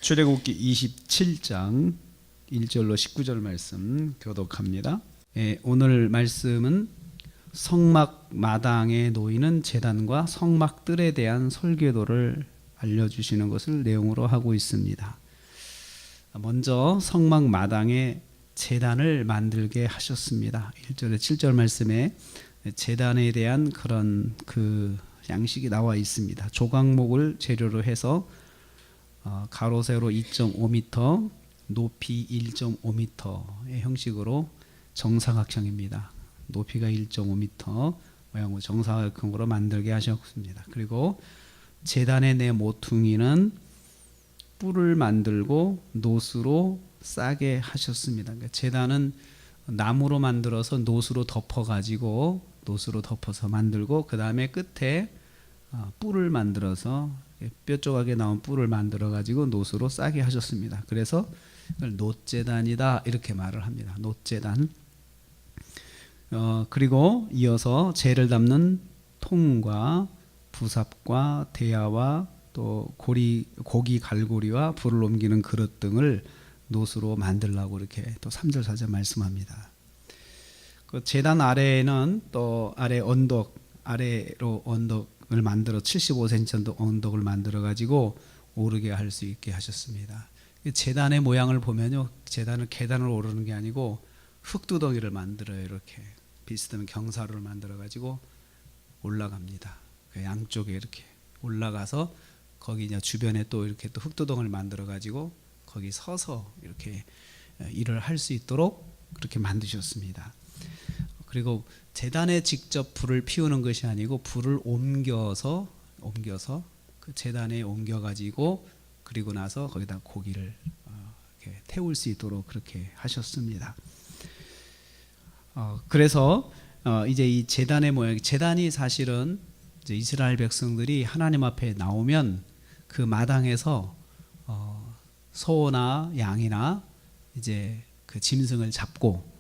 출애굽기 27장 1절로 19절 말씀 교독합니다. 오늘 말씀은 성막 마당에 놓이는 제단과 성막들에 대한 설계도를 알려주시는 것을 내용으로 하고 있습니다. 먼저 성막 마당에 제단을 만들게 하셨습니다. 1절에 7절 말씀에 제단에 대한 그런 그 양식이 나와 있습니다. 조각목을 재료로 해서 가로 세로 2.5m, 높이 1.5m의 형식으로 정사각형입니다. 높이가 1.5m 모양으로 정사각형으로 만들게 하셨습니다. 그리고 제단의 네 모퉁이는 뿔을 만들고 노스로 싸게 하셨습니다. 그러니까 제단은 나무로 만들어서 노스로 덮어가지고 노스로 덮어서 만들고 그 다음에 끝에 뿔을 만들어서 뾰족하게 나온 뿔을 만들어 가지고 노스로 싸게 하셨습니다. 그래서 이걸 놋제단이다 이렇게 말을 합니다. 놋제단. 그리고 이어서 재를 담는 통과 부삽과 대야와 또 고기 갈고리와 불을 옮기는 그릇 등을 놋으로 만들라고 이렇게 또 3절 4절 말씀합니다. 그 제단 아래에는 또 아래로 언덕을 만들어 75cm 정도 언덕을 만들어 가지고 오르게 할 수 있게 하셨습니다. 제단의 모양을 보면요, 제단은 계단을 오르는 게 아니고 흙두덩이를 만들어요. 이렇게 비스듬한 경사로를 만들어 가지고 올라갑니다. 그 양쪽에 이렇게 올라가서 거기 이제 주변에 또 이렇게 또 흙두덩이를 만들어 가지고 거기 서서 이렇게 일을 할 수 있도록 그렇게 만드셨습니다. 그리고 제단에 직접 불을 피우는 것이 아니고 불을 옮겨서 그 제단에 옮겨 가지고 그리고 나서 거기다 고기를 이렇게 태울 수 있도록 그렇게 하셨습니다. 그래서 이제 이 제단의 모양, 제단이 사실은 이제 이스라엘 백성들이 하나님 앞에 나오면 그 마당에서 소나 양이나 이제 그 짐승을 잡고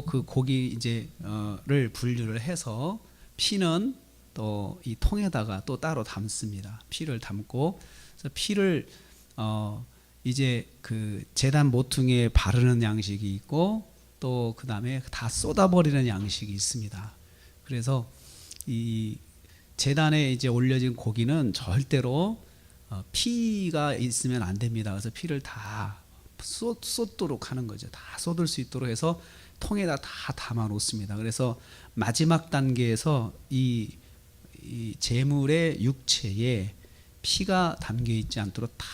그 고기 이제를 분류를 해서 피는 또 이 통에다가 또 따로 담습니다. 피를 담고 그래서 피를 이제 그 제단 모퉁이에 바르는 양식이 있고 또 그 다음에 다 쏟아버리는 양식이 있습니다. 그래서 이 제단에 이제 올려진 고기는 절대로 피가 있으면 안 됩니다. 그래서 피를 다 쏟도록 하는 거죠. 다 쏟을 수 있도록 해서 통에다 다 담아 놓습니다. 그래서 마지막 단계에서 이 제물의 육체에 피가 담겨 있지 않도록 다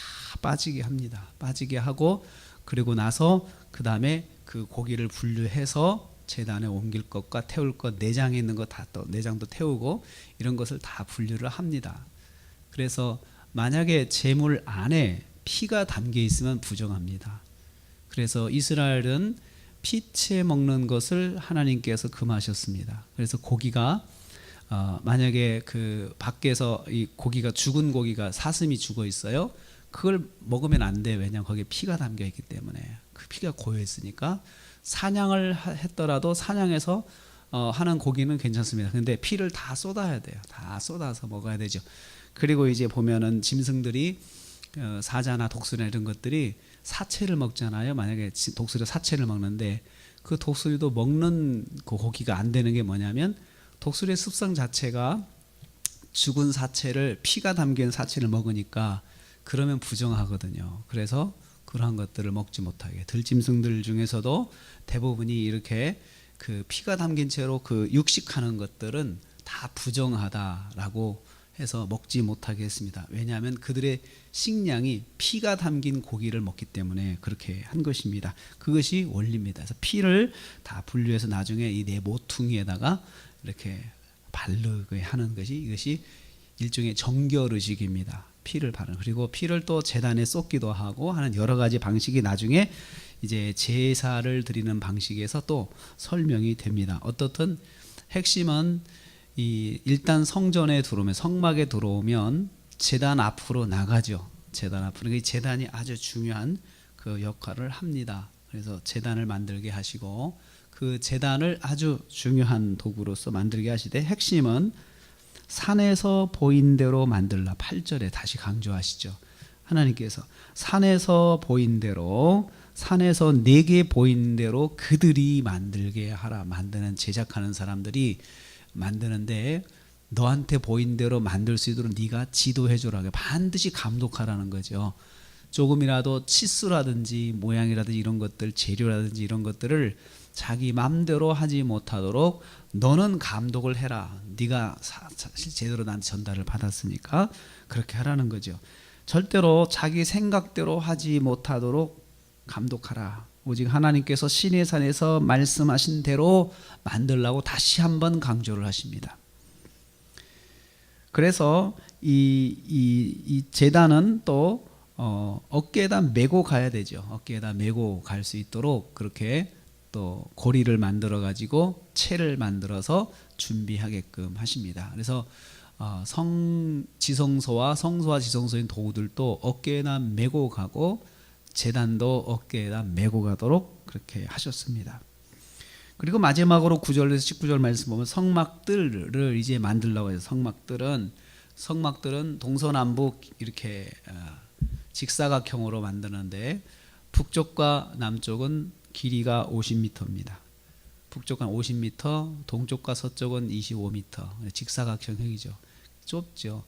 빠지게 합니다. 빠지게 하고 그리고 나서 그 다음에 그 고기를 분류해서 제단에 옮길 것과 태울 것, 내장에 있는 것 다 또 내장도 태우고 이런 것을 다 분류를 합니다. 그래서 만약에 제물 안에 피가 담겨 있으면 부정합니다. 그래서 이스라엘은 피채 먹는 것을 하나님께서 금하셨습니다. 그래서 고기가 만약에 그 밖에서 이 고기가 죽은 고기가 사슴이 죽어 있어요. 그걸 먹으면 안 돼. 왜냐하면 거기에 피가 담겨 있기 때문에 그 피가 고여있으니까 사냥을 했더라도 사냥해서 하는 고기는 괜찮습니다. 근데 피를 다 쏟아야 돼요. 다 쏟아서 먹어야 되죠. 그리고 이제 보면은 짐승들이 사자나 독수리나 이런 것들이 사체를 먹잖아요. 만약에 독수리 사체를 먹는데 그 독수리도 먹는 그 고기가 안 되는 게 뭐냐면 독수리의 습성 자체가 죽은 사체를 피가 담긴 사체를 먹으니까 그러면 부정하거든요. 그래서 그러한 것들을 먹지 못하게 들짐승들 중에서도 대부분이 이렇게 그 피가 담긴 채로 그 육식하는 것들은 다 부정하다라고 해서 먹지 못하게 했습니다. 왜냐하면 그들의 식량이 피가 담긴 고기를 먹기 때문에 그렇게 한 것입니다. 그것이 원리입니다. 그래서 피를 다 분류해서 나중에 이 네 모퉁이에다가 이렇게 바르게 하는 것이 이것이 일종의 정결의식입니다. 피를 바르는. 그리고 피를 또 제단에 쏟기도 하고 하는 여러 가지 방식이 나중에 이제 제사를 드리는 방식에서 또 설명이 됩니다. 어떻든 핵심은 일단 성전에 들어오면 성막에 들어오면 제단 앞으로 나가죠. 제단 앞으로. 제단이 아주 중요한 그 역할을 합니다. 그래서 제단을 만들게 하시고 그 제단을 아주 중요한 도구로서 만들게 하시되 핵심은 산에서 보인 대로 만들라. 8절에 다시 강조하시죠. 하나님께서 산에서 보인 대로, 산에서 내게 보인 대로 그들이 만들게 하라. 만드는, 제작하는 사람들이 만드는데 너한테 보인 대로 만들 수 있도록 네가 지도해 주라. 반드시 감독하라는 거죠. 조금이라도 치수라든지 모양이라든지 이런 것들, 재료라든지 이런 것들을 자기 마음대로 하지 못하도록 너는 감독을 해라. 네가 사실 제대로 나한테 전달을 받았으니까 그렇게 하라는 거죠. 절대로 자기 생각대로 하지 못하도록 감독하라. 오직 하나님께서 시내산에서 말씀하신 대로 만들라고 다시 한번 강조를 하십니다. 그래서 이 제단은 또 어깨에다 메고 가야 되죠. 어깨에다 메고 갈 수 있도록 그렇게 또 고리를 만들어 가지고 채를 만들어서 준비하게끔 하십니다. 그래서 지성소와 성소와 지성소인 도구들도 어깨에다 메고 가고 제단도 어깨에다 메고 가도록 그렇게 하셨습니다. 그리고 마지막으로 9절에서 19절 말씀 보면 성막들을 이제 만들려고 해요. 성막들은 동서남북 이렇게 직사각형으로 만드는데 북쪽과 남쪽은 길이가 50m입니다. 북쪽은 50m, 동쪽과 서쪽은 25m. 직사각형이죠. 좁죠.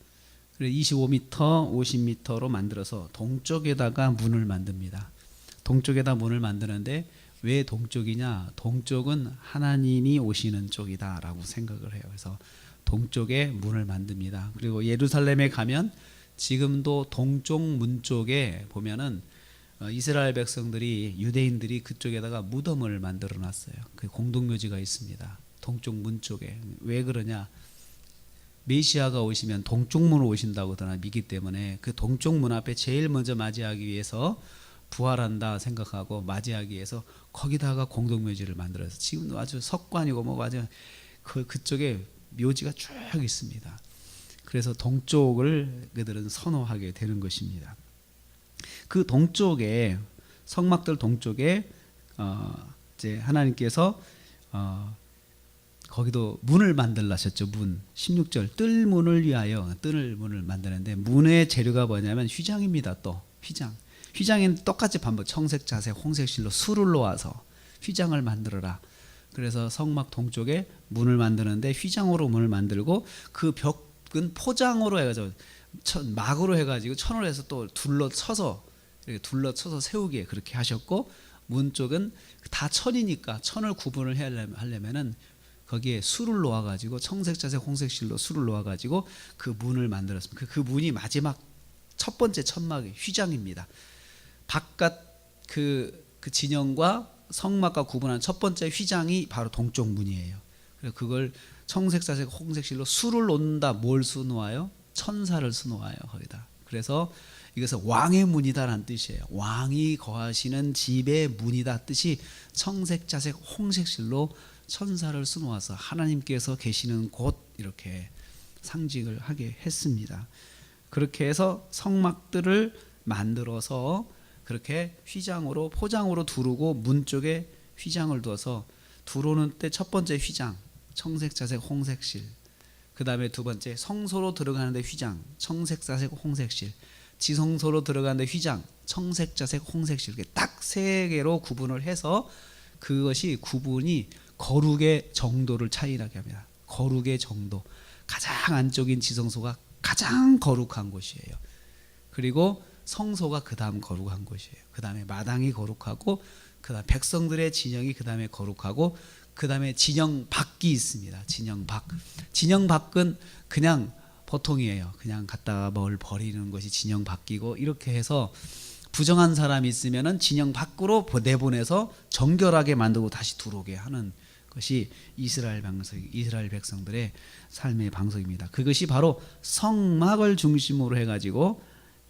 그래서 25m, 50m로 만들어서 동쪽에다가 문을 만듭니다. 동쪽에다 문을 만드는데 왜 동쪽이냐? 동쪽은 하나님이 오시는 쪽이다라고 생각을 해요. 그래서 동쪽에 문을 만듭니다. 그리고 예루살렘에 가면 지금도 동쪽 문 쪽에 보면은 이스라엘 백성들이, 유대인들이 그쪽에다가 무덤을 만들어 놨어요. 그 공동묘지가 있습니다. 동쪽 문 쪽에. 왜 그러냐? 메시아가 오시면 동쪽 문으로 오신다고 다 믿기 때문에 그 동쪽 문 앞에 제일 먼저 맞이하기 위해서 부활한다 생각하고 맞이하기 위해서 거기다가 공동묘지를 만들어서 지금도 아주 석관이고 뭐 아주 그쪽에 묘지가 쭉 있습니다. 그래서 동쪽을 그들은 선호하게 되는 것입니다. 그 동쪽에, 성막들 동쪽에 이제 하나님께서 거기도 문을 만들라셨죠. 문. 16절 뜰문을 위하여 뜰 문을 만드는데 문의 재료가 뭐냐면 휘장입니다. 또 휘장. 휘장에는 똑같이 반복 청색, 자색, 홍색 실로 수를 놓아서 휘장을 만들어라. 그래서 성막 동쪽에 문을 만드는데 휘장으로 문을 만들고 그 벽은 포장으로 해가지고 막으로 해가지고 천으로 해서 또 둘러쳐서 이렇게 둘러쳐서 세우게 그렇게 하셨고, 문 쪽은 다 천이니까 천을 구분을 하려면은 거기에 수를 놓아가지고 청색, 자색, 홍색 실로 수를 놓아가지고 그 문을 만들었습니다. 그 문이 마지막 첫 번째 천막의 휘장입니다. 바깥 그 진영과 성막과 구분한 첫 번째 휘장이 바로 동쪽 문이에요. 그래서 그걸 청색, 자색, 홍색 실로 수를 놓는다. 뭘 수 놓아요? 천사를 수 놓아요. 거기다. 그래서 이것은 왕의 문이다라는 뜻이에요. 왕이 거하시는 집의 문이다 뜻이 청색, 자색, 홍색 실로 천사를 수 놓아서 하나님께서 계시는 곳 이렇게 상징을 하게 했습니다. 그렇게 해서 성막들을 만들어서 그렇게 휘장으로 포장으로 두르고 문 쪽에 휘장을 두어서 들어오는 때 첫 번째 휘장 청색, 자색, 홍색실, 그 다음에 두 번째 성소로 들어가는데 휘장 청색, 자색, 홍색실, 지성소로 들어가는데 휘장 청색, 자색, 홍색실, 딱 세 개로 구분을 해서 그것이 구분이 거룩의 정도를 차이나게 합니다. 거룩의 정도, 가장 안쪽인 지성소가 가장 거룩한 곳이에요. 그리고 성소가 그 다음 거룩한 곳이에요. 그 다음에 마당이 거룩하고, 그 다음 백성들의 진영이 그 다음에 거룩하고, 그 다음에 진영 밖이 있습니다. 진영 밖. 진영 밖은 그냥 보통이에요. 그냥 갖다가 뭘 버리는 것이 진영 밖이고, 이렇게 해서 부정한 사람이 있으면은 진영 밖으로 내보내서 정결하게 만들고 다시 들어오게 하는 것이 이스라엘 백성들의 삶의 방식입니다. 그것이 바로 성막을 중심으로 해가지고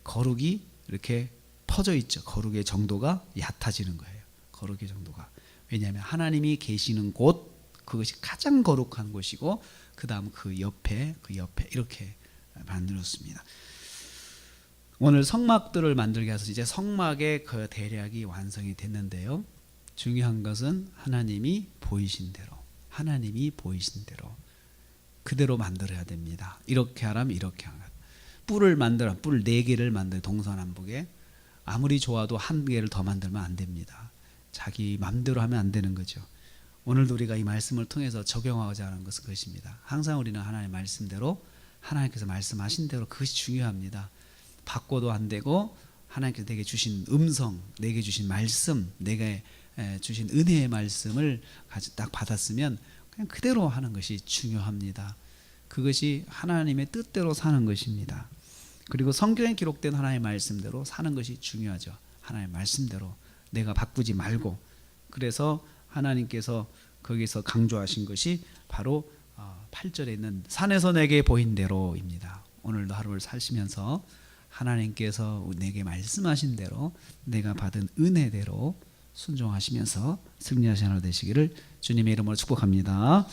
거룩이 이렇게 퍼져 있죠. 거룩의 정도가 얕아지는 거예요. 거룩의 정도가. 왜냐하면 하나님이 계시는 곳, 그것이 가장 거룩한 곳이고, 그 다음 그 옆에 이렇게 만들었습니다. 오늘 성막들을 만들게 해서 이제 성막의 그 대략이 완성이 됐는데요. 중요한 것은 하나님이 보이신 대로 그대로 만들어야 됩니다. 이렇게 하라면 이렇게 하라. 뿔을 4개를 만들 동서남북에 아무리 좋아도 1개를 더 만들면 안 됩니다. 자기 맘대로 하면 안 되는 거죠. 오늘도 우리가 이 말씀을 통해서 적용하고자 하는 것은 그것입니다. 항상 우리는 하나님의 말씀대로 하나님께서 말씀하신 대로 그것이 중요합니다. 바꿔도 안 되고 하나님께서 내게 주신 음성, 내게 주신 말씀, 내게 주신 은혜의 말씀을 딱 받았으면 그냥 그대로 하는 것이 중요합니다. 그것이 하나님의 뜻대로 사는 것입니다. 그리고 성경에 기록된 하나님의 말씀대로 사는 것이 중요하죠. 하나님의 말씀대로 내가 바꾸지 말고. 그래서 하나님께서 거기서 강조하신 것이 바로 8절에 있는 산에서 내게 보인 대로입니다. 오늘도 하루를 사시면서 하나님께서 내게 말씀하신 대로 내가 받은 은혜대로 순종하시면서 승리하시는 하루 되시기를 주님의 이름으로 축복합니다.